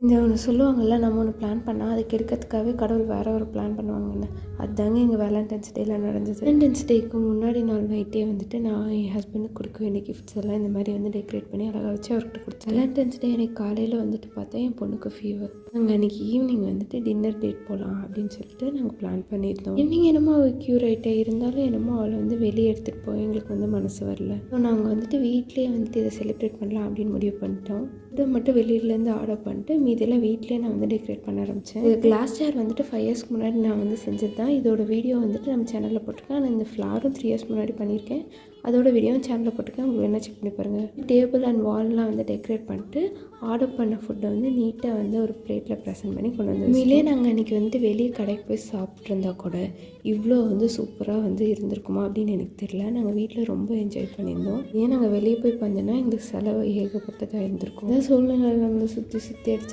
இந்த ஒன்று சொல்லுவாங்கள்ல, நம்ம ஒன்று பிளான் பண்ணால் அதை கெடுக்கிறதுக்காகவே கடவுள் வேறு ஒரு பிளான் பண்ணுவாங்கன்னு. அதுதாங்க எங்கள் வேலண்டைன்ஸ் டேயில் நடந்தது. வேலண்டைன்ஸ் டேக்கு முன்னாடி நாள் நைட்டே வந்துட்டு நான் என் ஹஸ்பண்டுக்கு கொடுக்க வேண்டிய கிஃப்ட்ஸ் எல்லாம் இந்த மாதிரி வந்து டெக்கரேட் பண்ணி அழகாக வச்சு அவர்கிட்ட கொடுத்தேன். வேலண்டைன்ஸ் டே அன்றைக்கி காலையில் வந்துட்டு பார்த்தா என் பொண்ணுக்கு ஃபீவர். நாங்கள் அன்றைக்கி ஈவினிங் வந்துட்டு டின்னர் டேட் போகலாம் அப்படின்னு சொல்லிட்டு நாங்கள் பிளான் பண்ணியிருந்தோம். ஈவினிங் என்னமோ அவள் க்யூர் ஆகிட்டே இருந்தாலும் என்னமோ அவளை வந்து வெளியே எடுத்துகிட்டு போய் எங்களுக்கு வந்து மனசு வரல. ஸோ நாங்கள் வந்துட்டு வீட்லேயே வந்துட்டு இதை செலிப்ரேட் பண்ணலாம் அப்படின்னு முடிவு பண்ணிட்டோம். இதை மட்டும் வெளியிலேருந்து ஆர்டர் பண்ணிட்டு மீதெல்லாம் வீட்லேயே நான் வந்து டெக்கரேட் பண்ண ஆரம்பித்தேன். இது கிளாஸ் ஜார் வந்துட்டு 5 இயர்ஸ்க்கு முன்னாடி நான் வந்து செஞ்சது தான். இதோட வீடியோ வந்துட்டு நம்ம சேனலில் போட்டிருக்கேன். நான் இந்த ஃப்ளாரும் 3 இயர்ஸ் முன்னாடி பண்ணியிருக்கேன். அதோட வீடியோவும் சேனலில் போட்டிருக்கேன். உங்களுக்கு வேணால் செக் பண்ணி பாருங்கள். டேபிள் அண்ட் வால்லாம் வந்து டெக்கரேட் பண்ணிட்டு ஆர்டர் பண்ண ஃபுட்டை வந்து நீட்டாக வந்து ஒரு பிளேட்டில் ப்ரெசென்ட் பண்ணி கொண்டு வந்து உண்மையிலே நாங்கள் அன்றைக்கி வந்துட்டு வெளியே கடைக்கு போய் சாப்பிட்ருந்தா கூட இவ்வளோ வந்து சூப்பராக வந்து இருந்திருக்குமா அப்படின்னு எனக்கு தெரியல. நாங்கள் வீட்டில் ரொம்ப என்ஜாய் பண்ணியிருந்தோம். ஏன் நாங்கள் வெளியே போய் பண்ணோன்னா எங்களுக்கு செலவு ஏகப்பட்டதாக இருந்திருக்கும். இந்த சூழ்நிலை நம்மளை சுற்றி அடிச்சு